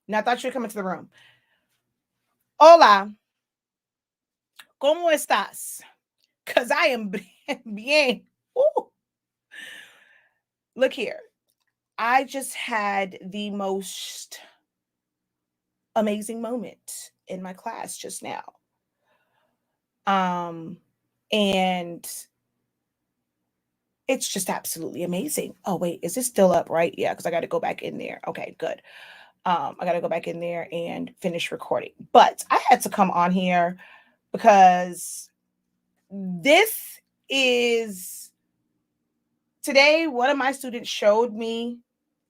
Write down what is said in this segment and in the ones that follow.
No, I thought you were coming to the room. Hola, ¿cómo estás? Because I am bien. Ooh. Look here. I just had the most amazing moment in my class just now. And it's just absolutely amazing. Oh, wait, is this still up, right? Yeah, because I got to go back in there. Okay, good. I got to go back in there and finish recording. But I had to come on here because this is today, one of my students showed me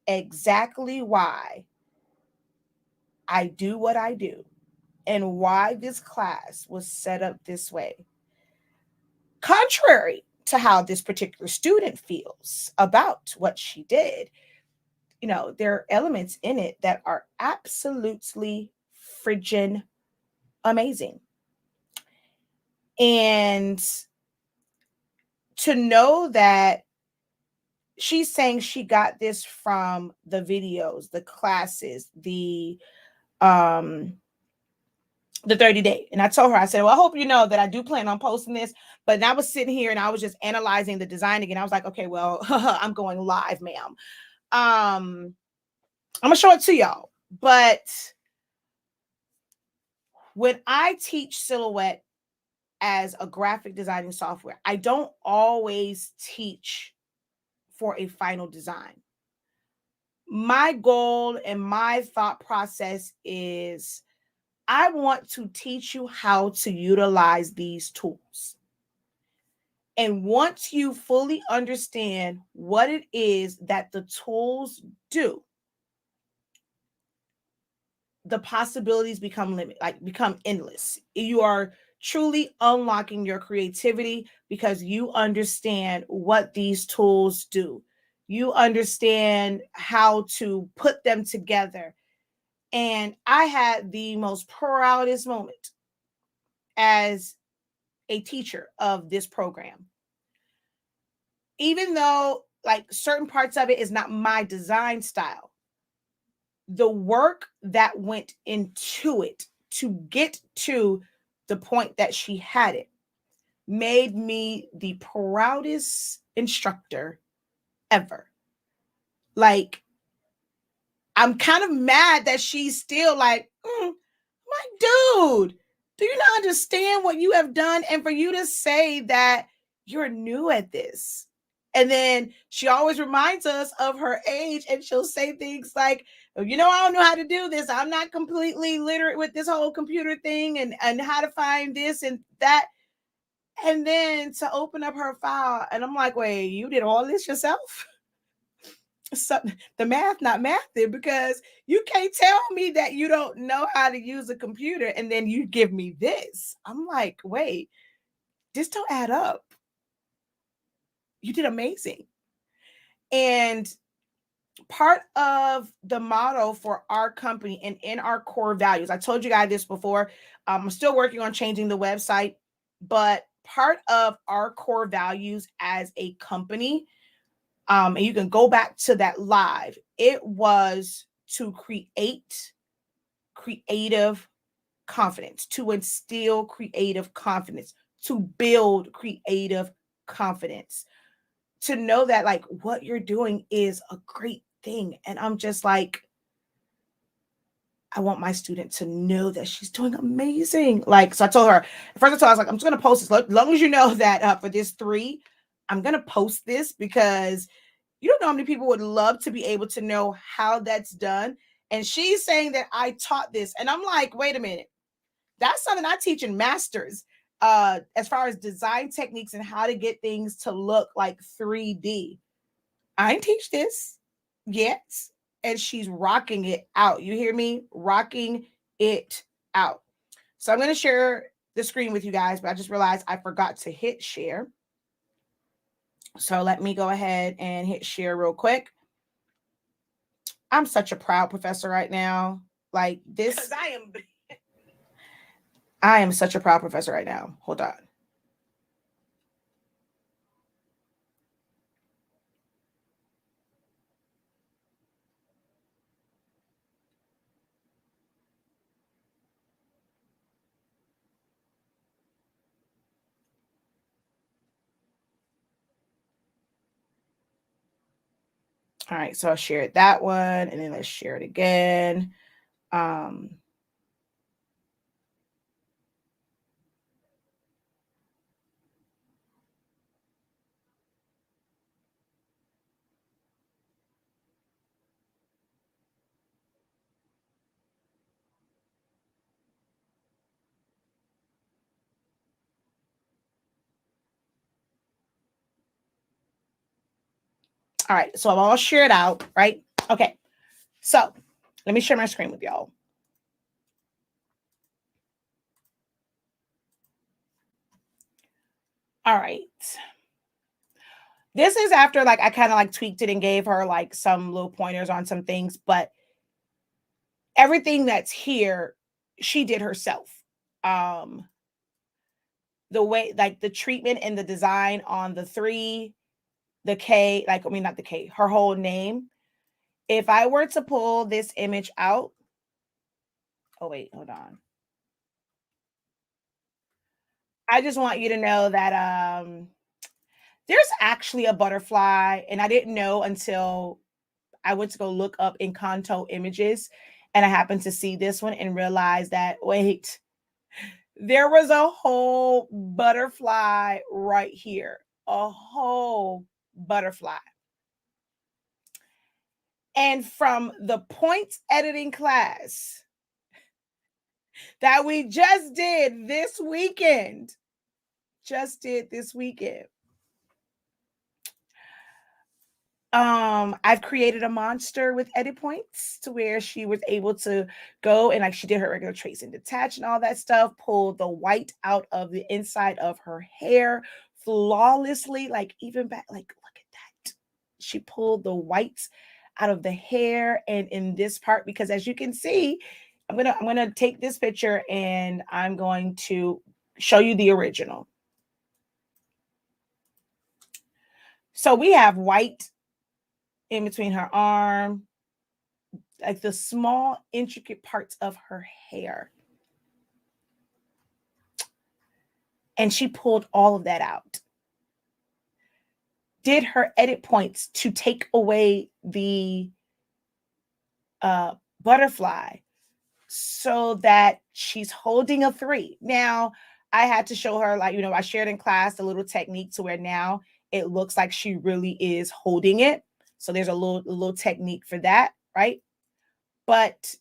exactly why I do what I do and why this class was set up this way. Contrary to how this particular student feels about what she did, there are elements in it that are absolutely friggin' amazing. And to know that she's saying she got this from the videos, the classes, the 30-day. And I told her, I said, well, I hope you know that I do plan on posting this. But I was sitting here and I was just analyzing the design again. I was like, okay, well, I'm going live, ma'am. I'm gonna show it to y'all. But when I teach silhouette as a graphic designing software, I don't always teach for a final design. My goal and my thought process is I want to teach you how to utilize these tools. And once you fully understand what it is that the tools do, the possibilities become endless. You are truly unlocking your creativity because you understand what these tools do. You understand how to put them together. And I had the most proudest moment as a teacher of this program. Even though certain parts of it is not my design style, the work that went into it to get to the point that she had it made me the proudest instructor ever. I'm kind of mad that she's still my dude, do you not understand what you have done? And for you to say that you're new at this. And then she always reminds us of her age, and she'll say things like, I don't know how to do this. I'm not completely literate with this whole computer thing and how to find this and that. And then to open up her file, and I'm like, wait, you did all this yourself? The math not mathing, because you can't tell me that you don't know how to use a computer and then you give me this. I'm like, wait, this don't add up. You did amazing. And part of the motto for our company and in our core values, I told you guys this before, I'm still working on changing the website, but part of our core values as a company, and you can go back to that live, it was to create creative confidence, to instill creative confidence, to build creative confidence, to know that what you're doing is a great thing. And I'm just like, I want my student to know that she's doing amazing. So I told her, first I was like, I'm just going to post this. As long as you know that for this 3, I'm going to post this because you don't know how many people would love to be able to know how that's done. And she's saying that I taught this. And I'm like, wait a minute. That's something I teach in masters as far as design techniques and how to get things to look like 3D. I didn't teach this yet. And she's rocking it out. You hear me? Rocking it out. So I'm going to share the screen with you guys, but I just realized I forgot to hit share. So let me go ahead and hit share real quick. I'm such a proud professor right now. This. Because I am such a proud professor right now. Hold on. All right, so I shared that one, and then let's share it again. All right, so I'm all shared out, right? Okay, so let me share my screen with y'all. All right. This is after like I kind of like tweaked it and gave her like some little pointers on some things, but everything that's here, she did herself. Um, the way like the treatment and the design on the 3, the K, like I mean not the K, her whole name. If I were to pull this image out, oh wait, hold on. I just want you to know that there's actually a butterfly, and I didn't know until I went to go look up Encanto images, and I happened to see this one and realize that wait, there was a whole butterfly right here, a whole butterfly. And from the point editing class that we just did this weekend, I've created a monster with edit points to where she was able to go and like she did her regular trace and detach and all that stuff, pull the white out of the inside of her hair flawlessly, like even back, like look at that. She pulled the whites out of the hair and in this part, because as you can see, I'm gonna take this picture and I'm going to show you the original. So we have white in between her arm, like the small intricate parts of her hair. And she pulled all of that out. Did her edit points to take away the butterfly so that she's holding a 3. Now, I had to show her, like, I shared in class the little technique to where now it looks like she really is holding it. So there's a little technique for that, right? But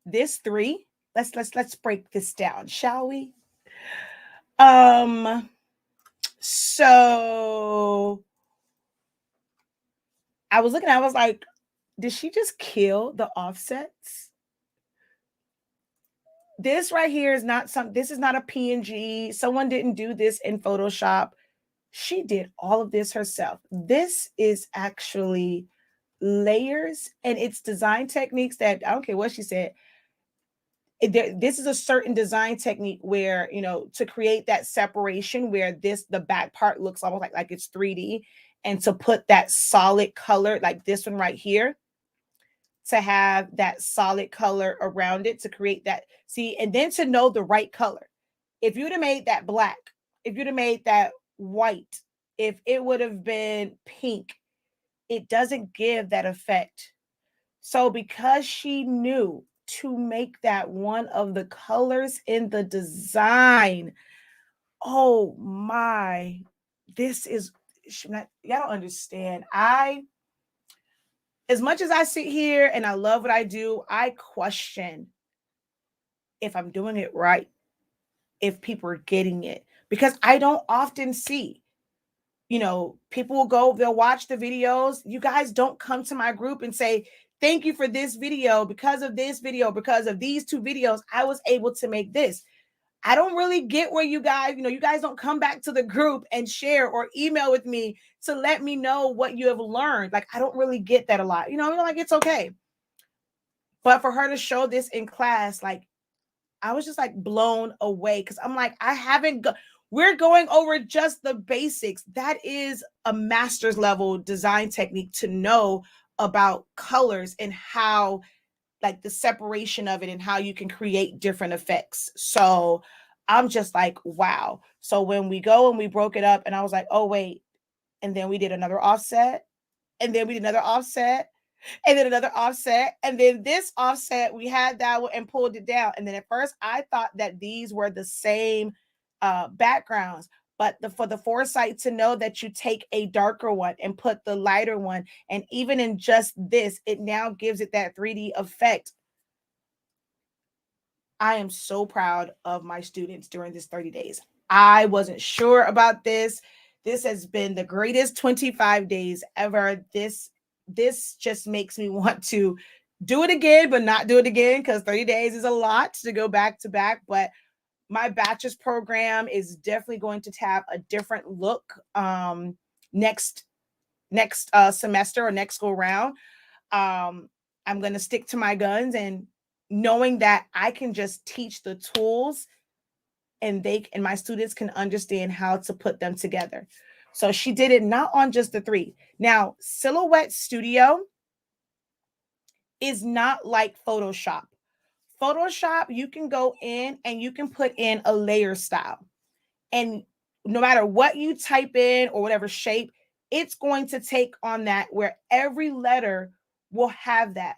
this 3, let's break this down, shall we? So I was looking, I was like, did she just kill the offsets? This right here is not this is not a PNG. Someone didn't do this in Photoshop. She did all of this herself. This is actually layers, and it's design techniques that I don't care what she said. This is a certain design technique where, to create that separation where the back part looks almost like it's 3D, and to put that solid color like this one right here, to have that solid color around it to create that, see, and then to know the right color. If you'd have made that black, if you'd have made that white, if it would have been pink, it doesn't give that effect. So because she knew to make that one of the colors in the design, oh my, this is, y'all don't understand. As much as I sit here and I love what I do, I question if I'm doing it right, if people are getting it, because I don't often see, people will go, they'll watch the videos. You guys don't come to my group and say, thank you for this video. Because of this video, because of these 2 videos, I was able to make this. I don't really get where you guys, you guys don't come back to the group and share or email with me to let me know what you have learned. Like, I don't really get that a lot, like it's okay. But for her to show this in class, like, I was just like blown away, because I'm like, we're going over just the basics. That is a master's level design technique to know about colors and how, like, the separation of it and how you can create different effects. So I'm just like, wow. So when we go and we broke it up and I was like, oh, wait. And then we did another offset. And then we did another offset, and then another offset, and then this offset, we had that one and pulled it down. And then at first I thought that these were the same backgrounds, but for the foresight to know that you take a darker one and put the lighter one, and even in just this, it now gives it that 3D effect. I am so proud of my students during this 30 days. I wasn't sure about this. This has been the greatest 25 days ever. This just makes me want to do it again, but not do it again, because 30 days is a lot to go back to back. But my bachelor's program is definitely going to have a different look next semester or next go round. I'm going to stick to my guns, and knowing that I can just teach the tools, and my students can understand how to put them together. So she did it not on just the 3. Now, Silhouette Studio is not like Photoshop. Photoshop, you can go in and you can put in a layer style. And no matter what you type in or whatever shape, it's going to take on that, where every letter will have that.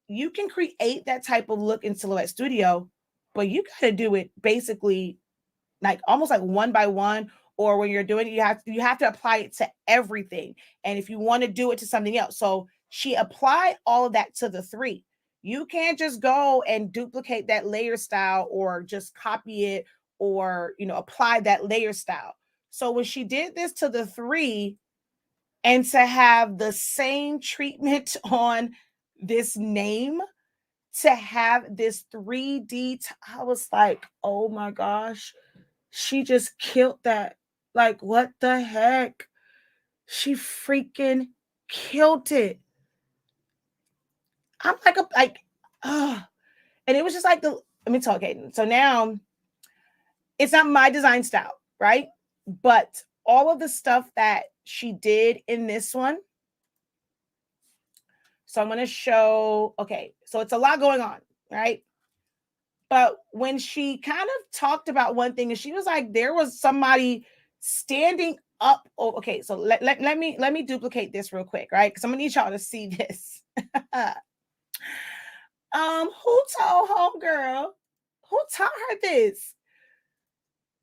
You can create that type of look in Silhouette Studio, but you got to do it basically like almost like one by one, or when you're doing it, you have to apply it to everything. And if you want to do it to something else. So she applied all of that to the 3. You can't just go and duplicate that layer style or just copy it, or, apply that layer style. So when she did this to the 3, and to have the same treatment on this name, to have this 3D, I was like, oh my gosh, she just killed that. Like, what the heck? She freaking killed it. I'm like, and it was just like let me talk, Hayden. So now it's not my design style, right? But all of the stuff that she did in this one. So I'm going to show, okay, so it's a lot going on, right? But when she kind of talked about one thing, and she was like, there was somebody standing up. Oh, okay, so let me duplicate this real quick, right? Because I'm gonna need y'all to see this. Who told homegirl? Who taught her this?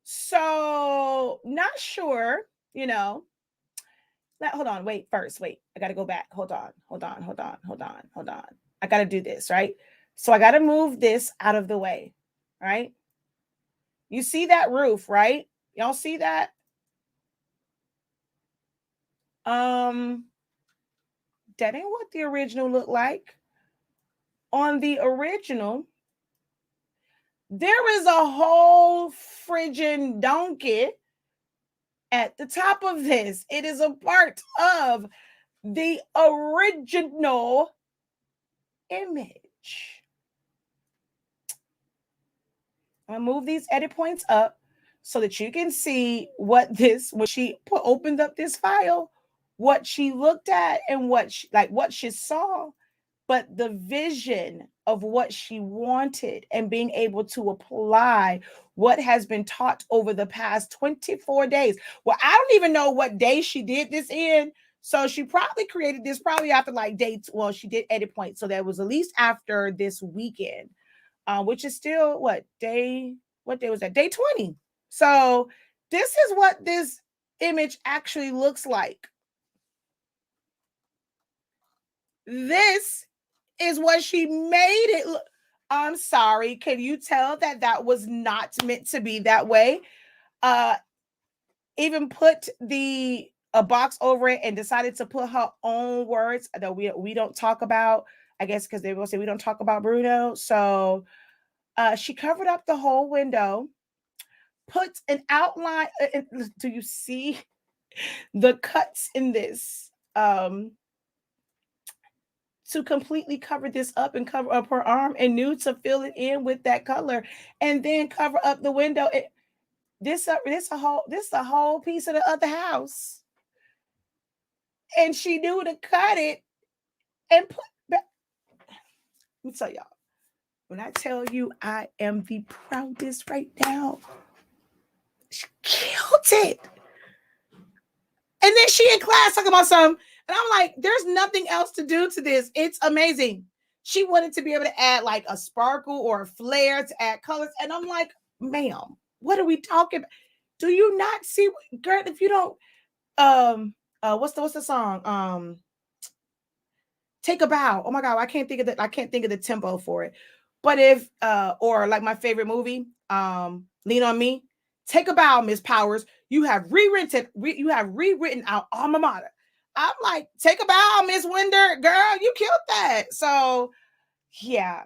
So not sure, hold on, wait, I gotta go back. Hold on. I gotta do this, right? So I gotta move this out of the way, right? You see that roof, right? Y'all see that? That ain't what the original looked like. On the original, there is a whole friggin' donkey at the top of this. It is a part of the original image. I'm gonna move these edit points up so that you can see when she opened up this file, what she looked at and what she saw, but the vision of what she wanted, and being able to apply what has been taught over the past 24 days. Well, I don't even know what day she did this in. So she probably created this after she did edit points. So that was at least after this weekend, which is still what day was that? Day 20. So this is what this image actually looks like. This is what she made it look. I'm sorry. Can you tell that was not meant to be that way? Even put a box over it and decided to put her own words that we don't talk about. I guess because they will say we don't talk about Bruno. So she covered up the whole window, put an outline. Do you see the cuts in this? To completely cover this up and cover up her arm, and knew to fill it in with that color, and then cover up the window. This is a whole piece of the other house, and she knew to cut it and put back. Let me tell y'all, when I tell you I am the proudest right now, she killed it. And then she in class talking about something. And I'm like, there's nothing else to do to this. It's amazing. She wanted to be able to add like a sparkle or a flare to add colors. And I'm like, ma'am, what are we talking about? Do you not see, girl, if you don't, what's the song? Take a Bow. Oh my God, I can't think of the tempo for it. But if or like my favorite movie, Lean on Me, Take a Bow, Miss Powers. You have rewritten our alma mater. I'm like, take a bow, Miss Winder. Girl, you killed that. So yeah,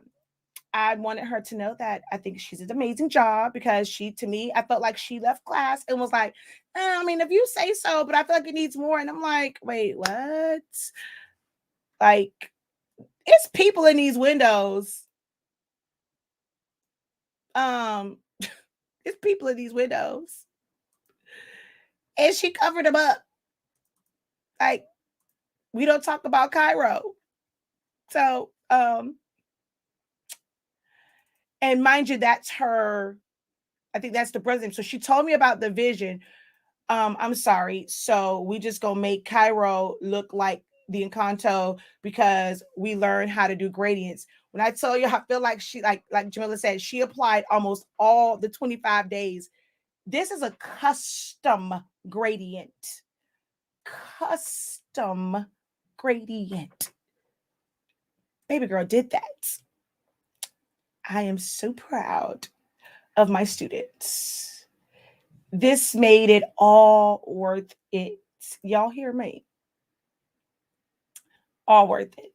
I wanted her to know that I think she did an amazing job because to me, I felt like she left class and was like, I mean, if you say so, but I feel like it needs more. And I'm like, wait, what? Like, it's people in these windows. It's people in these windows. And she covered them up. Like, we don't talk about Cairo. So, and mind you, that's her, I think that's the president. So she told me about the vision. I'm sorry. So we just gonna make Cairo look like the Encanto because we learned how to do gradients. When I tell you, I feel like she, like Jamila said, she applied almost all the 25 days. This is a custom gradient. Custom gradient. Baby girl did that. I am so proud of my students. This made it all worth it. Y'all hear me? All worth it.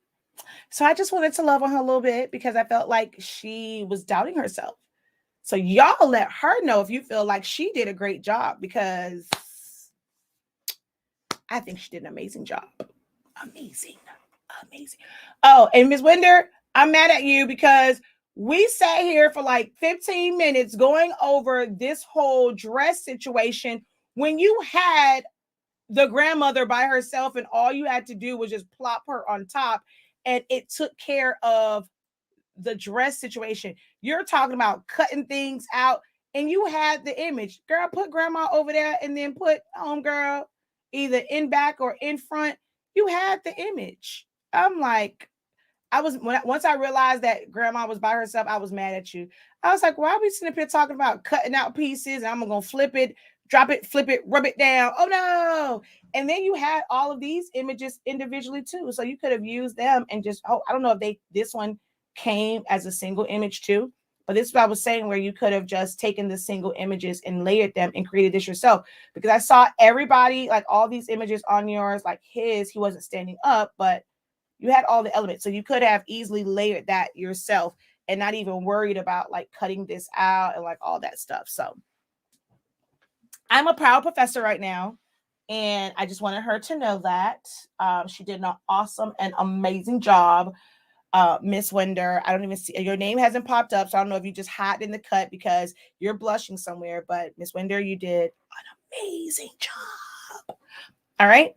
So I just wanted to love on her a little bit because I felt like she was doubting herself. So y'all let her know if you feel like she did a great job because I think she did an amazing job. Amazing. Amazing. Oh, and Ms. Winder, I'm mad at you because we sat here for like 15 minutes going over this whole dress situation when you had the grandmother by herself and all you had to do was just plop her on top and it took care of the dress situation. You're talking about cutting things out and you had the image. Girl, put grandma over there and then put girl either in back or in front. You had the image. I'm like, once I realized that grandma was by herself, I was mad at you. I was like, why are we sitting up here talking about cutting out pieces and I'm gonna flip it, drop it, flip it, rub it down? Oh no. And then you had all of these images individually too. So you could have used them and just, I don't know if this one came as a single image too. But this is what I was saying, where you could have just taken the single images and layered them and created this yourself. Because I saw everybody, like all these images on yours, like he wasn't standing up, but you had all the elements. So you could have easily layered that yourself and not even worried about like cutting this out and like all that stuff. So I'm a proud professor right now. And I just wanted her to know that she did an awesome and amazing job. Miss Winder, I don't even see your name hasn't popped up. So I don't know if you just hide in the cut because you're blushing somewhere. But Miss Winder, you did an amazing job. All right.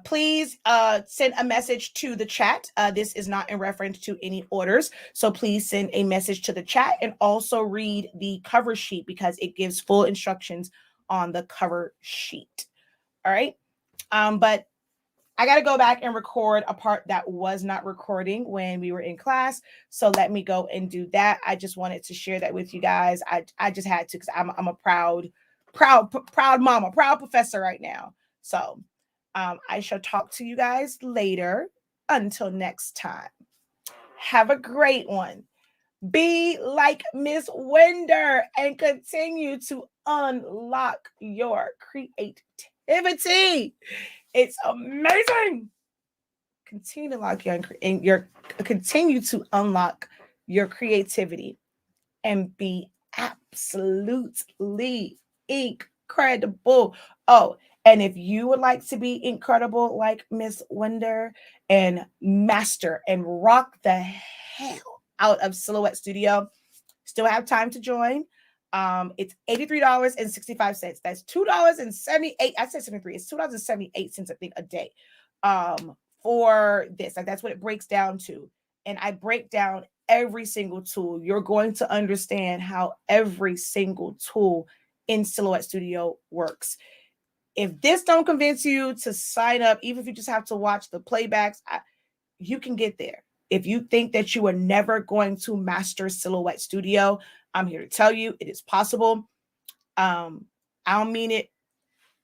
Please send a message to the chat. This is not in reference to any orders, so please send a message to the chat and also read the cover sheet because it gives full instructions on the cover sheet. All right. But I got to go back and record a part that was not recording when we were in class. So let me go and do that. I just wanted to share that with you guys. I just had to because I'm a proud mama, proud professor right now. So I shall talk to you guys later. Until next time, have a great one. Be like Miss Winder and continue to unlock your creativity. It's amazing. Continue to unlock your creativity and be absolutely incredible. Oh, and if you would like to be incredible like Miss Winder and master and rock the hell out of Silhouette Studio, still have time to join. It's $83.65. That's $2.78. I said 73. It's $2.78, I think, a day. For this. Like that's what it breaks down to. And I break down every single tool. You're going to understand how every single tool in Silhouette Studio works. If this don't convince you to sign up, even if you just have to watch the playbacks, you can get there. If you think that you are never going to master Silhouette Studio, I'm here to tell you it is possible. I don't mean it.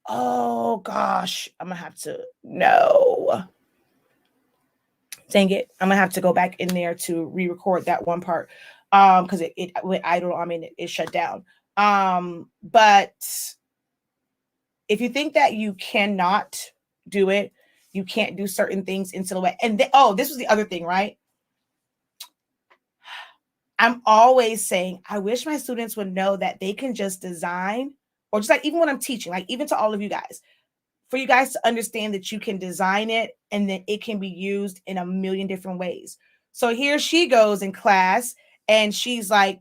Oh gosh, I'm gonna have to no. Dang it, I'm gonna have to go back in there to re-record that one part because it went idle. I mean, it shut down. But if you think that you cannot do it, you can't do certain things in Silhouette. And this was the other thing, right? I'm always saying, I wish my students would know that they can just design, or just like even when I'm teaching, like even to all of you guys, for you guys to understand that you can design it and that it can be used in a million different ways. So here she goes in class and she's like,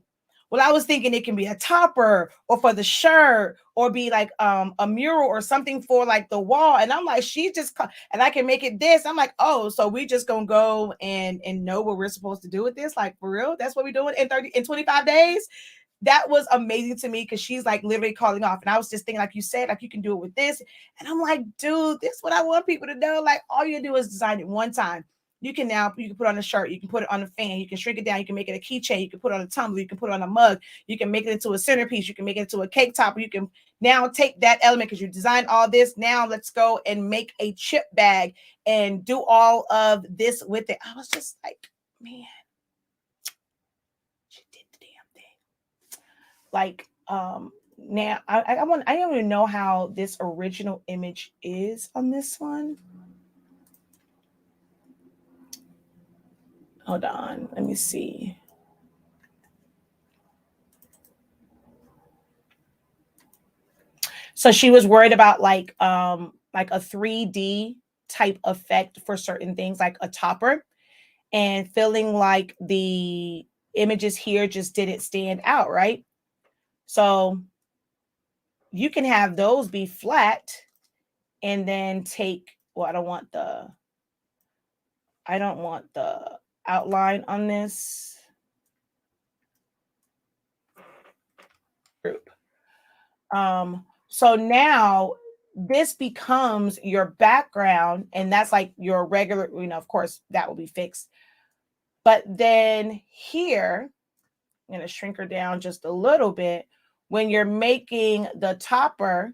well, I was thinking it can be a topper or for the shirt or be like a mural or something for like the wall. And I'm like, she just, and I can make it this. I'm like, oh, so we just gonna go and know what we're supposed to do with this? Like for real? That's what we're doing in 25 days? That was amazing to me because she's like literally calling off. And I was just thinking, like you said, like you can do it with this. And I'm like, dude, this is what I want people to know. Like all you do is design it one time. You can put on a shirt, you can put it on a fan, you can shrink it down, you can make it a keychain, you can put it on a tumbler, you can put it on a mug, you can make it into a centerpiece, you can make it into a cake topper, you can now take that element because you designed all this. Now let's go and make a chip bag and do all of this with it. I was just like, man, she did the damn thing. Like, now I don't even know how this original image is on this one. Hold on, let me see. So she was worried about like a 3D type effect for certain things, like a topper, and feeling like the images here just didn't stand out, right? So you can have those be flat and then take, well, I don't want the outline on this group. So now this becomes your background, and that's like your regular, of course, that will be fixed. But then here, I'm going to shrink her down just a little bit. When you're making the topper,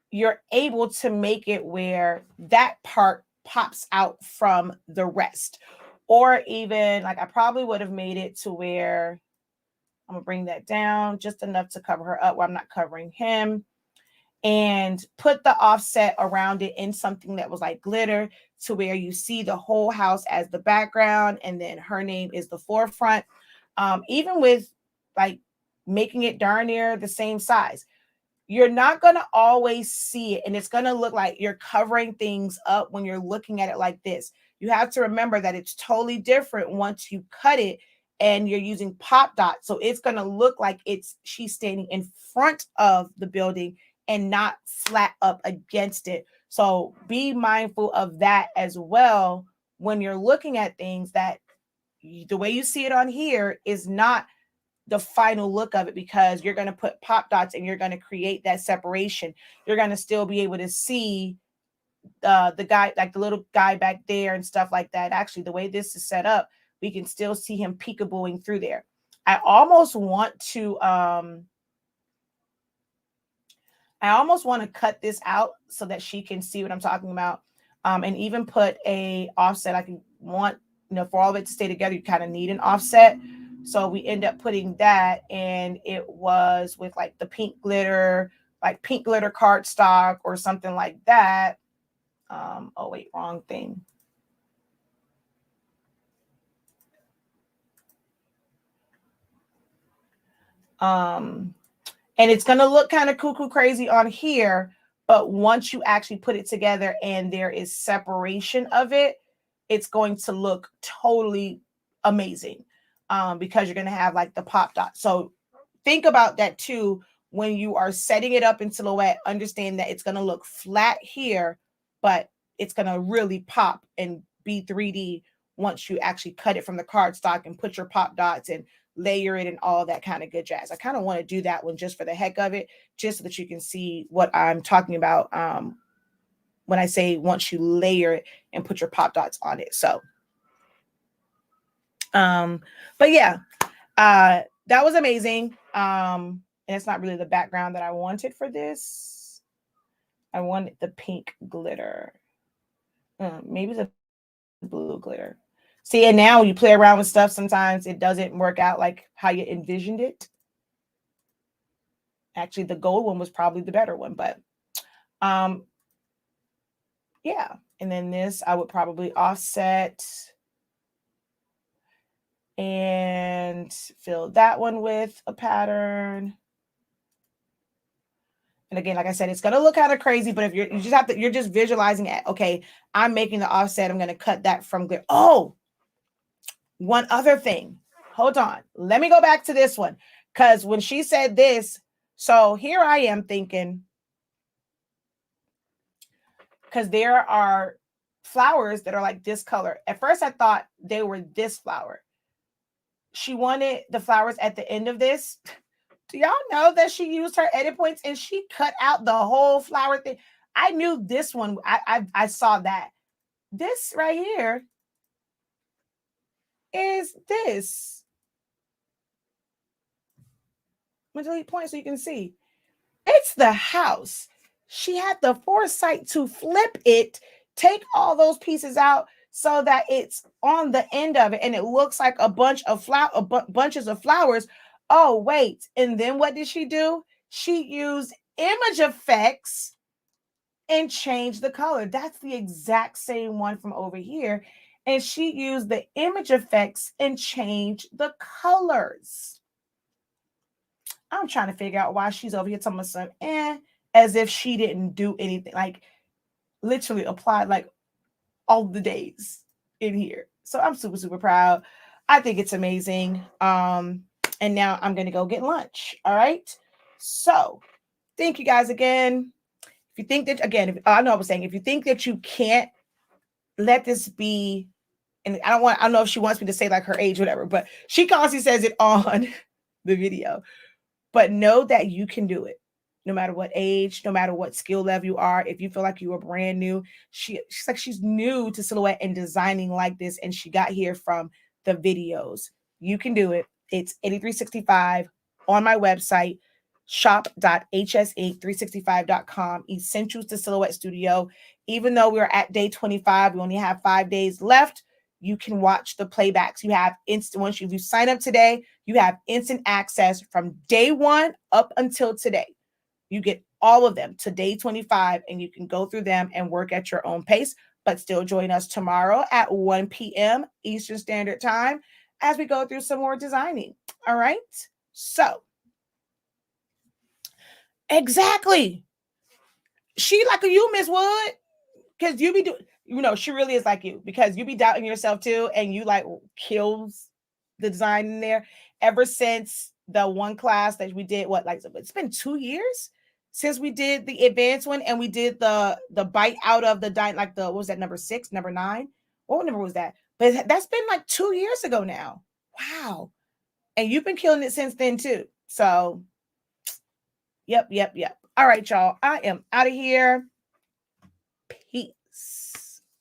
you're able to make it where that part pops out from the rest. Or even like I probably would have made it to where I'm gonna bring that down just enough to cover her up where I'm not covering him, and put the offset around it in something that was like glitter to where you see the whole house as the background and then her name is the forefront. Even with like making it darn near the same size, you're not going to always see it, and it's going to look like you're covering things up when you're looking at it like this. You have to remember that it's totally different once you cut it and you're using pop dots. So it's going to look like she's standing in front of the building and not flat up against it. So be mindful of that as well when you're looking at things, that the way you see it on here is not the final look of it, because you're going to put pop dots and you're going to create that separation. You're going to still be able to see the guy, like the little guy back there and stuff like that. Actually, the way this is set up, we can still see him peekabooing through there. I almost want to cut this out so that she can see what I'm talking about. And even put a offset. I can want, for all of it to stay together, you kind of need an offset. So we end up putting that, and it was with like the pink glitter, like pink glitter cardstock or something like that. Oh wait, wrong thing. And it's going to look kind of cuckoo crazy on here, but once you actually put it together and there is separation of it, it's going to look totally amazing. Because you're going to have like the pop dot. So think about that too. When you are setting it up in Silhouette, understand that it's going to look flat here, but it's going to really pop and be 3D once you actually cut it from the cardstock and put your pop dots and layer it and all that kind of good jazz. I kind of want to do that one just for the heck of it, just so that you can see what I'm talking about when I say once you layer it and put your pop dots on it. So, but yeah, that was amazing. And it's not really the background that I wanted for this. I wanted the pink glitter. Maybe the blue glitter. See, and now when you play around with stuff, sometimes it doesn't work out like how you envisioned it. Actually, the gold one was probably the better one, but yeah. And then this, I would probably offset and fill that one with a pattern. And again, like I said, it's going to look kind of crazy, but if you're just visualizing it. Okay, I'm making the offset. I'm going to cut that from glitter. Oh, one other thing. Hold on. Let me go back to this one. Because when she said this, so here I am thinking, because there are flowers that are like this color. At first, I thought they were this flower. She wanted the flowers at the end of this. Do y'all know that she used her edit points and she cut out the whole flower thing? I knew this one. I saw that. This right here is this. I'm going to delete points so you can see. It's the house. She had the foresight to flip it, take all those pieces out so that it's on the end of it and it looks like a bunch of bunches of flowers. Oh, wait. And then what did she do? She used image effects and changed the color. That's the exact same one from over here. And she used the image effects and changed the colors. I'm trying to figure out why she's over here talking about some as if she didn't do anything, like literally applied like all the days in here. So I'm super, super proud. I think it's amazing. And now I'm going to go get lunch. All right. So thank you guys again. If you think that, again, I know I was saying, if you think that you can't let this be, and I don't know if she wants me to say like her age, whatever, but she constantly says it on the video. But know that you can do it no matter what age, no matter what skill level you are. If you feel like you are brand new, she's like, she's new to silhouette and designing like this. And she got here from the videos. You can do it. It's 8365 on my website, shop.hs8365.com, Essentials to Silhouette Studio. Even though we're at day 25, we only have 5 days left. You can watch the playbacks. You have instant, once you sign up today, you have instant access from day 1 up until today. You get all of them to day 25 and you can go through them and work at your own pace, but still join us tomorrow at 1 p.m. Eastern Standard Time as we go through some more designing. All right. So exactly. She like you, Miss Wood, because you be doing, she really is like you, because you be doubting yourself too, and you like kills the design in there. Ever since the one class that we did, it's been 2 years since we did the advanced one, and we did the bite out of the what was that, number 6, number 9? What number was that? But that's been like 2 years ago now. Wow. And you've been killing it since then too. So yep. All right, y'all. I am out of here. Peace.